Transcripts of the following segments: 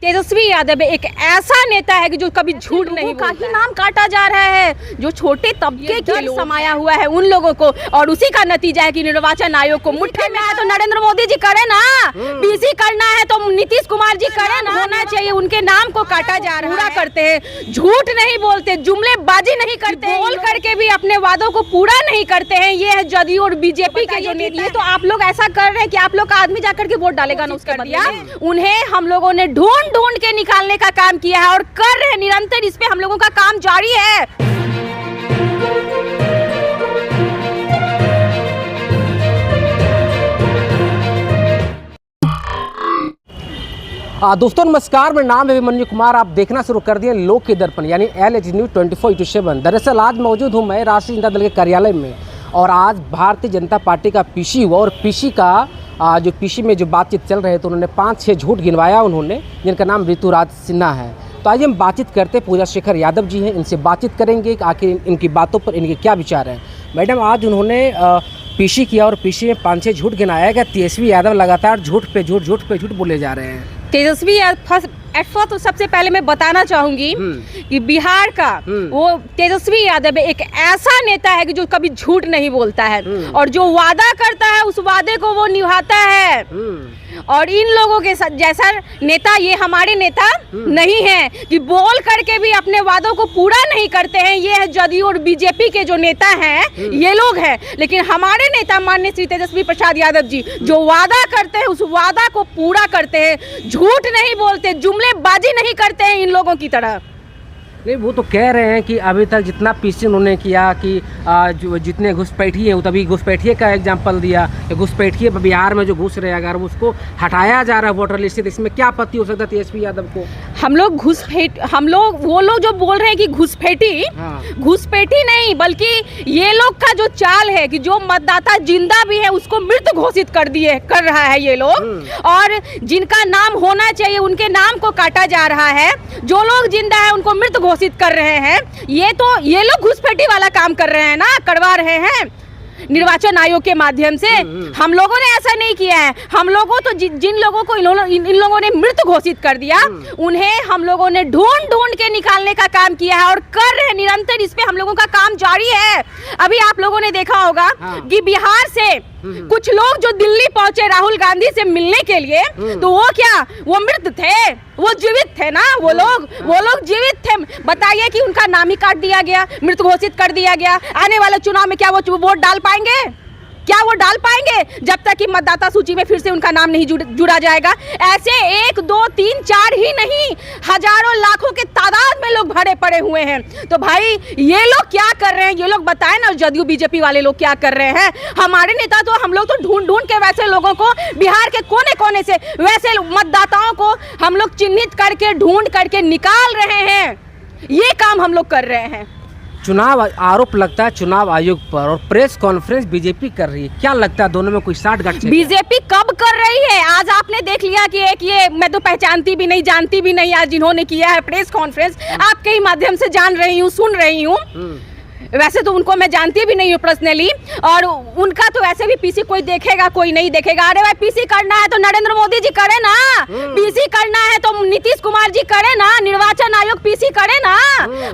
तेजस्वी यादव एक ऐसा नेता है कि जो कभी झूठ नहीं बोलता है। का ही नाम काटा जा रहा है, जो छोटे तबके के लोग समाया हुआ है उन लोगों को, और उसी का नतीजा है कि निर्वाचन आयोग को मुट्ठी में है तो नरेंद्र मोदी जी करे ना, पीसी करना है तो नीतीश कुमार जी करे ना, होना चाहिए। उनके नाम को काटा जा रहा है, पूरा करते हैं, झूठ नहीं बोलते, जुमलेबाजी नहीं करते, बोल करके भी अपने वादों को पूरा नहीं करते हैं। ये है जदयू और बीजेपी के जो नेता। तो आप लोग ऐसा कर रहे हैं कि आप लोग का आदमी जाकर के वोट डालेगा ना, उसका दिया उन्हें हम लोगों ने ढूंढ के निकालने का काम किया है और कर रहे हैं निरंतर। इस पे हम लोगों का काम जारी है। दोस्तों नमस्कार, मेरा नाम है अभिमन्यु कुमार। आप देखना शुरू कर दिए लोक के दर्पण यानी LH न्यूज़ 24/7। दरअसल आज मौजूद हूँ मैं राष्ट्रीय जनता दल के कार्यालय में, और आज भारतीय जनता पार्टी का पीसी हुआ, और पीसी का जो पीसी में जो बातचीत चल रहे, तो उन्होंने 5-6 झूठ गिनवाया उन्होंने, जिनका नाम ऋतुराज सिन्हा है। तो आज हम बातचीत करते, पूजा शेखर यादव जी हैं, इनसे बातचीत करेंगे कि आखिर इनकी बातों पर इनके क्या विचार हैं। मैडम, आज उन्होंने पीसी किया और पीसी में 5-6 झूठ गिनाया कि तेजस्वी यादव लगातार झूठ पे झूठ बोले जा रहे हैं। तेजस्वी यादव तो सबसे पहले मैं बताना चाहूंगी कि बिहार का वो तेजस्वी यादव एक ऐसा नेता है कि जो कभी झूठ नहीं बोलता है, और जो वादा करता है उस वादे को वो निभाता है। और इन लोगों के साथ जैसा नेता ये हमारे नेता नहीं है कि बोल करके भी अपने वादों को पूरा नहीं करते हैं। ये है जदयू और बीजेपी के जो नेता हैं, ये लोग हैं। लेकिन हमारे नेता माननीय श्री तेजस्वी प्रसाद यादव जी जो वादा करते हैं उस वादा को पूरा करते हैं, झूठ नहीं बोलते, जुमलेबाजी नहीं करते हैं इन लोगों की तरह। नहीं, वो तो कह रहे हैं कि अभी तक जितना पीसी उन्होंने किया कि जो जितने घुसपैठी है, वो तभी घुसपैठिए का एग्जाम्पल दिया कि घुसपैठिए बिहार में जो घुस रहे, अगर उसको हटाया जा रहा है वोटर लिस्ट से, इसमें क्या आपत्ति हो सकता है तेजस्वी यादव को? हम लोग वो लोग जो बोल रहे हैं कि घुसपैठी, घुसपैठी नहीं, बल्कि ये लोग का जो चाल है कि जो मतदाता जिंदा भी है उसको मृत घोषित कर रहा है ये लोग, और जिनका नाम होना चाहिए उनके नाम को काटा जा रहा है। जो लोग जिंदा है उनको मृत घोषित कर रहे हैं। ये लोग घुसपैठी वाला काम कर रहे हैं ना, करवा रहे हैं निर्वाचन आयोग के माध्यम से। हम लोगों ने ऐसा नहीं किया है। हम लोगों तो जिन लोगों को इन लोगों ने मृत घोषित कर दिया, उन्हें हम लोगों ने ढूंढ के निकालने का काम किया है और कर रहे हैं निरंतर। इस पे हम लोगों का काम जारी है। अभी आप लोगों ने देखा होगा कि बिहार से कुछ लोग जो दिल्ली पहुंचे राहुल गांधी से मिलने के लिए, तो वो मृत थे, वो जीवित थे ना, वो लोग जीवित थे। बताइए कि उनका नाम ही काट दिया गया, मृत घोषित कर दिया गया। आने वाले चुनाव में क्या वो वोट डाल पाएंगे? क्या वो डाल पाएंगे जब तक कि मतदाता सूची में फिर से उनका नाम नहीं जुड़ा जाएगा? ऐसे 1, 2, 3, 4 ही नहीं, हजारों लाखों के तादाद में लोग भरे पड़े हुए हैं। तो भाई ये लोग क्या कर रहे हैं, ये लोग बताएं ना, जदयू बीजेपी वाले लोग क्या कर रहे हैं? हमारे नेता तो हम लोग तो ढूंढ के वैसे लोगों को बिहार के कोने कोने से वैसे मतदाताओं को हम लोग चिन्हित करके ढूंढ करके निकाल रहे हैं। ये काम हम लोग कर रहे हैं। चुनाव आरोप लगता है चुनाव आयोग पर, और प्रेस कॉन्फ्रेंस बीजेपी कर रही है। क्या लगता है दोनों में कोई साठगांठ? बीजेपी कब कर रही है? आज आपने देख लिया कि एक ये मैं तो पहचानती भी नहीं, जानती भी नहीं, आज जिन्होंने किया है प्रेस कॉन्फ्रेंस, आपके ही माध्यम से जान रही हूँ, सुन रही हूँ। वैसे तो उनको मैं जानती भी नहीं हूँ पर्सनली, और उनका तो वैसे भी पीसी कोई देखेगा कोई नहीं देखेगा। अरे भाई, पीसी करना है तो नरेंद्र मोदी जी करे ना, पीसी करना है तो नीतीश कुमार जी करे ना, निर्वाचन आयोग पीसी करे ना।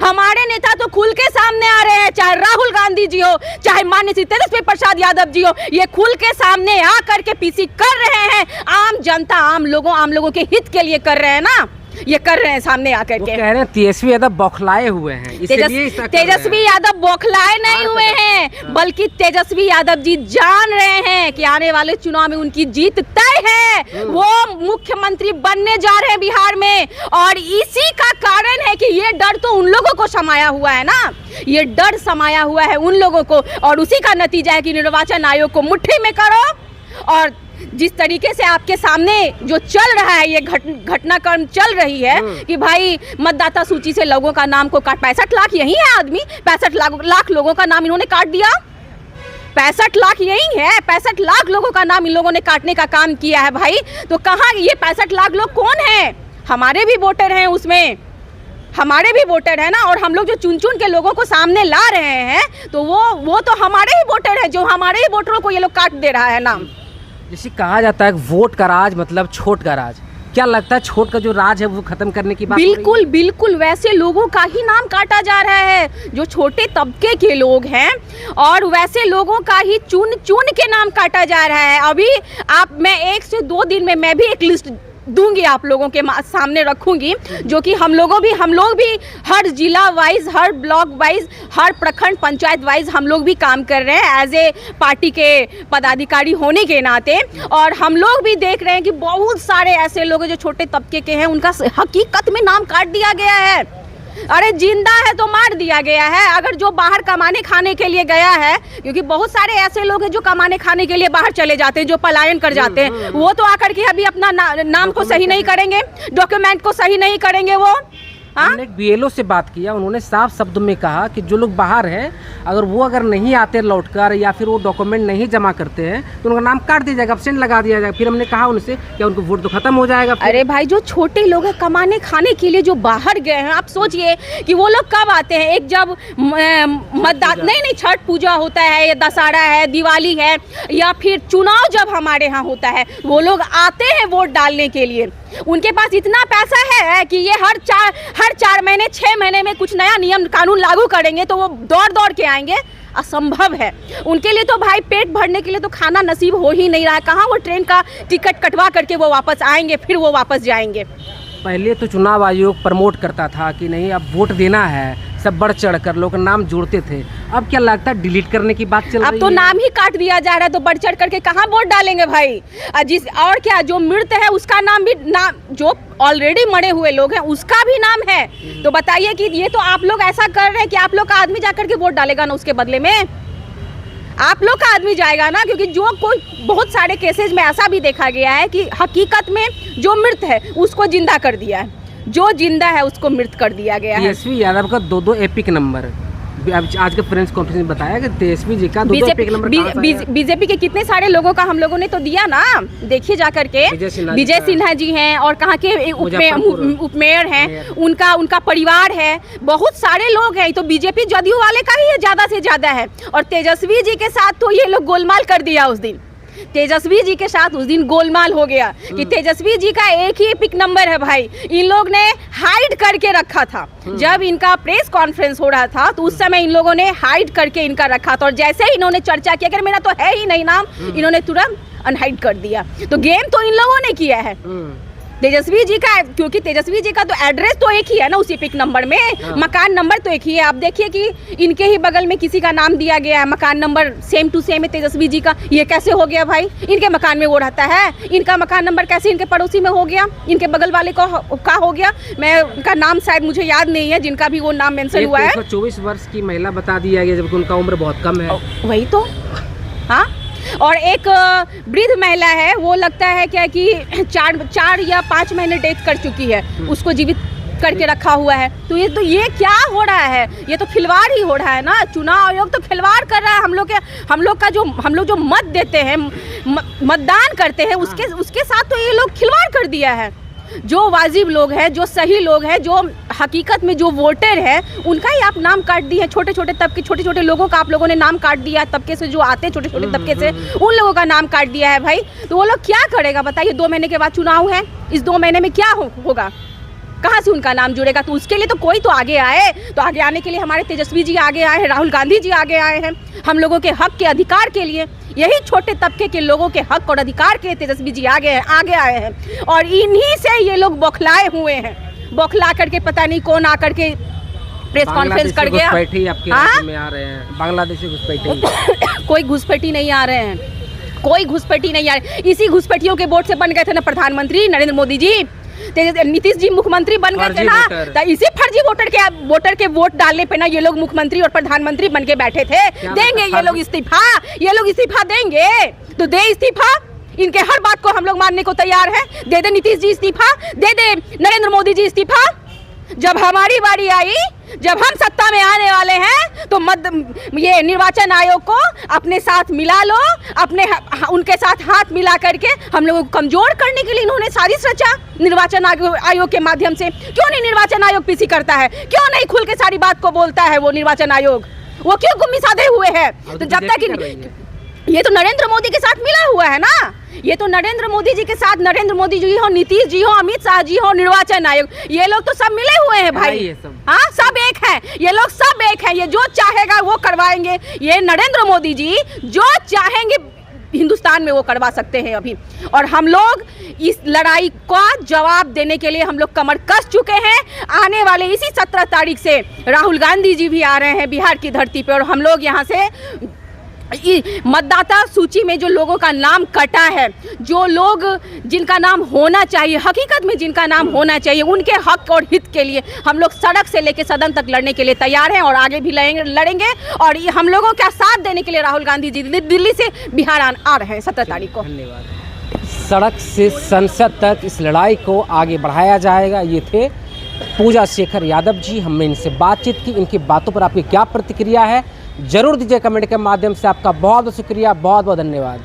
हमारे नेता तो खुल के सामने आ रहे हैं, चाहे राहुल गांधी जी हो, चाहे माननीय श्री तेजस्वी प्रसाद यादव जी हो, ये खुल के सामने आ करके पीसी कर रहे हैं। आम जनता, आम लोगों के हित के लिए कर रहे हैं ना, ये कर रहे हैं सामने आकर के। कह रहे हैं तेजस्वी यादव बौखलाए हुए हैं, इसलिए तेजस्वी यादव बौखलाए नहीं हुए हैं, बल्कि तेजस्वी यादव जी जान रहे हैं कि आने वाले चुनाव में उनकी जीत तय है। वो मुख्यमंत्री बनने जा रहे हैं बिहार में, और इसी का कारण है कि ये डर तो उन लोगों को समाया हुआ है ना, ये डर समाया हुआ है उन लोगों को, और उसी का नतीजा है कि निर्वाचन आयोग को मुट्ठी में करो। और जिस तरीके से आपके सामने जो चल रहा है, ये घटनाक्रम चल रही है कि भाई मतदाता सूची से लोगों का नाम को काट, 65 लाख यही है आदमी, 65 लाख लोगों का नाम इन्होंने काट दिया। 65 लाख यही है, 65 लाख लोगों का नाम इन लोगों ने काटने का काम किया है भाई। तो कहाँ ये 65 लाख लोग कौन है? हमारे भी वोटर हैं उसमें, हमारे भी वोटर है ना। और हम लोग जो चुन के लोगों को सामने ला रहे हैं, तो वो तो हमारे ही वोटर है, जो हमारे ही वोटरों को ये लोग काट दे रहा है नाम। जैसे कहा जाता है वोट का राज मतलब छोट का राज, क्या लगता है छोट का जो राज है वो खत्म करने की बात हो रही है? बिल्कुल बिल्कुल, वैसे लोगों का ही नाम काटा जा रहा है जो छोटे तबके के लोग हैं, और वैसे लोगों का ही चुन चुन के नाम काटा जा रहा है। अभी मैं 1 से 2 दिन में मैं भी एक लिस्ट दूंगी, आप लोगों के सामने रखूंगी, जो कि हम लोग भी हर जिला वाइज, हर ब्लॉक वाइज, हर प्रखंड पंचायत वाइज हम लोग भी काम कर रहे हैं एज ए पार्टी के पदाधिकारी होने के नाते। और हम लोग भी देख रहे हैं कि बहुत सारे ऐसे लोग हैं जो छोटे तबके के हैं, उनका हकीकत में नाम काट दिया गया है। अरे जिंदा है तो मार दिया गया है। अगर जो बाहर कमाने खाने के लिए गया है, क्योंकि बहुत सारे ऐसे लोग हैं जो कमाने खाने के लिए बाहर चले जाते हैं, जो पलायन कर जाते हैं, वो तो आकर के अभी अपना नाम को सही नहीं करेंगे, डॉक्यूमेंट को सही नहीं करेंगे वो। हमने एक बीएलओ से बात किया, उन्होंने साफ शब्दों में कहा कि जो लोग बाहर हैं अगर नहीं आते लौटकर या फिर वो डॉक्यूमेंट नहीं जमा करते हैं तो उनका नाम काट दिया जाएगा, एब्सेंट लगा दिया जाएगा। फिर हमने कहा उनसे क्या उनको वोट तो खत्म हो जाएगा? अरे भाई, जो छोटे लोग हैं कमाने खाने के लिए जो बाहर गए हैं, आप सोचिए कि वो लोग कब आते हैं। एक जब मतदान नहीं छठ पूजा होता है, या दशहरा है, दिवाली है, या फिर चुनाव जब हमारे यहाँ होता है, वो लोग आते हैं वोट डालने के लिए। उनके पास इतना पैसा है कि ये हर 4 महीने 6 महीने में कुछ नया नियम कानून लागू करेंगे तो वो दौड़ के आएंगे। असंभव है उनके लिए तो भाई, पेट भरने के लिए तो खाना नसीब हो ही नहीं रहा। कहाँ वो ट्रेन का टिकट कटवा करके वो वापस आएंगे, फिर वो वापस जाएंगे। पहले तो चुनाव आयोग प्रमोट करता था कि नहीं अब वोट देना है, सब बढ़ चढ़ कर लोग नाम जोड़ते थे। अब क्या लगता है डिलीट करने की बात चल रही है? अब तो नाम ही काट दिया जा रहा है, तो बढ़ चढ़ करके कहाँ वोट डालेंगे भाई। और क्या, जो मृत है उसका नाम भी, जो ऑलरेडी मरे हुए लोग हैं उसका भी नाम है। तो बताइए कि ये तो आप लोग ऐसा कर रहे हैं कि आप लोग का आदमी जाकर के वोट डालेगा ना, उसके बदले में आप लोग का आदमी जाएगा ना। क्योंकि जो कोई बहुत सारे केसेज में ऐसा भी देखा गया है कि हकीकत में जो मृत है उसको जिंदा कर दिया है, जो जिंदा है उसको मृत कर दिया गया है। तेजस्वी यादव का 2 एपिक नंबर, आज के प्रेस कॉन्फ्रेंस में बताया कि तेजस्वी जी का 2 एपिक नंबर बीजेपी के कितने सारे लोगों का हम लोगों ने तो दिया ना। देखिए जाकर के, विजय सिन्हा जी हैं और कहाँ के उपमेयर हैं, उनका परिवार है, बहुत सारे लोग हैं। तो बीजेपी जदयू वाले का ही ज्यादा से ज्यादा है। और तेजस्वी जी के साथ तो ये लोग गोलमाल कर दिया उस दिन। तेजस्वी जी के साथ उस दिन गोलमाल हो गया कि तेजस्वी जी का एक ही एपिक नंबर है भाई। इन लोग ने हाइड करके रखा था, जब इनका प्रेस कॉन्फ्रेंस हो रहा था तो उस समय इन लोगों ने हाइड करके इनका रखा था। और जैसे ही इन्होंने चर्चा किया कि मेरा तो है ही नहीं नाम, इन्होंने तुरंत अनहाइड कर दिया। तो गेम तो इन लोगों ने किया है तेजस्वी जी का, क्योंकि तेजस्वी जी का तो एड्रेस तो एक ही है ना उसी पिक नंबर में, मकान नंबर तो एक ही है। आप देखिए कि इनके ही बगल में किसी का नाम दिया गया है, मकान नंबर सेम टू सेम है तेजस्वी जी का। ये कैसे हो गया भाई? इनके मकान में वो रहता है, इनका मकान नंबर कैसे इनके पड़ोसी में हो गया, इनके बगल वाले का हो गया। मैं उनका नाम शायद मुझे याद नहीं है, जिनका भी वो नाम मेंशन हुआ है। 24 वर्ष की महिला बता दिया गया जबकि उनका उम्र बहुत कम है। वही तो, हाँ। और एक वृद्ध महिला है, वो लगता है क्या कि 4 या 5 महीने डेथ कर चुकी है, उसको जीवित करके रखा हुआ है। तो ये क्या हो रहा है? ये तो खिलवाड़ ही हो रहा है ना। चुनाव आयोग तो खिलवाड़ कर रहा है। हम लोग जो मत देते हैं, मतदान करते हैं, उसके साथ तो ये लोग खिलवाड़ कर दिया है। जो वाजिब लोग हैं, जो सही लोग हैं, जो हकीकत में जो वोटर है, उनका ही आप नाम काट दिए। छोटे छोटे तबके, छोटे छोटे लोगों का आप लोगों ने नाम काट दिया। तबके से जो आते हैं, छोटे छोटे तबके से, उन लोगों का नाम काट दिया है भाई। तो वो लोग क्या करेगा बताइए? 2 महीने के बाद चुनाव है, इस 2 महीने में क्या होगा? कहाँ से उनका नाम जुड़ेगा? तो उसके लिए तो कोई तो आगे आए। तो आगे आने के लिए हमारे तेजस्वी जी आगे आए हैं, राहुल गांधी जी आगे आए हैं, हम लोगों के हक के अधिकार के लिए। यही छोटे तबके के लोगों के हक और अधिकार के तेजस्वी जी आगे आए हैं। और इन्हीं से ये लोग बौखलाए हुए हैं। बौखला करके पता नहीं कौन आकर के प्रेस कॉन्फ्रेंस कर गया। आपके राज्य में आ रहे हैं बांग्लादेशी घुसपैठी। कोई घुसपैठी नहीं आ रहे हैं, कोई घुसपैठी नहीं आ रहे। इसी घुसपैठियों के वोट से बन गए थे ना प्रधानमंत्री नरेंद्र मोदी जी, नीतीश जी मुख्यमंत्री बन गए थे ना। तो इसी फर्जी वोटर के वोट डालने पे ना ये लोग मुख्यमंत्री और प्रधानमंत्री बन के बैठे थे। देंगे ये लोग इस्तीफा देंगे तो दे इस्तीफा। इनके हर बात को हम लोग मानने को तैयार है। दे दे नीतीश जी इस्तीफा, दे दे नरेंद्र मोदी जी इस्तीफा। जब हमारी बारी आई, जब हम सत्ता में आने वाले हैं, तो ये निर्वाचन आयोग को अपने साथ मिला लो। उनके साथ हाथ मिला करके हम लोगों को कमजोर करने के लिए इन्होंने साजिश रचा निर्वाचन आयोग के माध्यम से। क्यों नहीं निर्वाचन आयोग पीसी करता है? क्यों नहीं खुल के सारी बात को बोलता है वो निर्वाचन आयोग? वो क्यों गुम्मी साधे हुए हैं? तो जब तक ये तो नरेंद्र मोदी के साथ मिला हुआ है ना, ये तो नरेंद्र मोदी जी के साथ, नरेंद्र मोदी जी हो, नीतीश जी हो, अमित शाह जी हो, निर्वाचन आयोग, ये लोग तो सब मिले हुए हैं भाई। हाँ, सब एक है, ये लोग सब एक है, ये जो चाहेगा वो करवाएंगे। ये नरेंद्र मोदी जी जो चाहेंगे हिंदुस्तान में वो करवा सकते हैं अभी। और हम लोग इस लड़ाई का जवाब देने के लिए हम लोग कमर कस चुके हैं। आने वाले इसी 17 तारीख से राहुल गांधी जी भी आ रहे हैं बिहार की धरती पे, और हम लोग यहाँ से मतदाता सूची में जो लोगों का नाम कटा है, जो लोग जिनका नाम होना चाहिए, हकीकत में जिनका नाम होना चाहिए, उनके हक और हित के लिए हम लोग सड़क से लेकर सदन तक लड़ने के लिए तैयार हैं और आगे भी लड़ेंगे। और हम लोगों का साथ देने के लिए राहुल गांधी जी दिल्ली से बिहार आ रहे हैं 17 तारीख को। धन्यवाद। सड़क से संसद तक इस लड़ाई को आगे बढ़ाया जाएगा। ये थे पूजा शेखर यादव जी, हमने इनसे बातचीत की। इनकी बातों पर आपकी क्या प्रतिक्रिया है जरूर दीजिए कमेंट के माध्यम से। आपका बहुत बहुत शुक्रिया, बहुत बहुत धन्यवाद।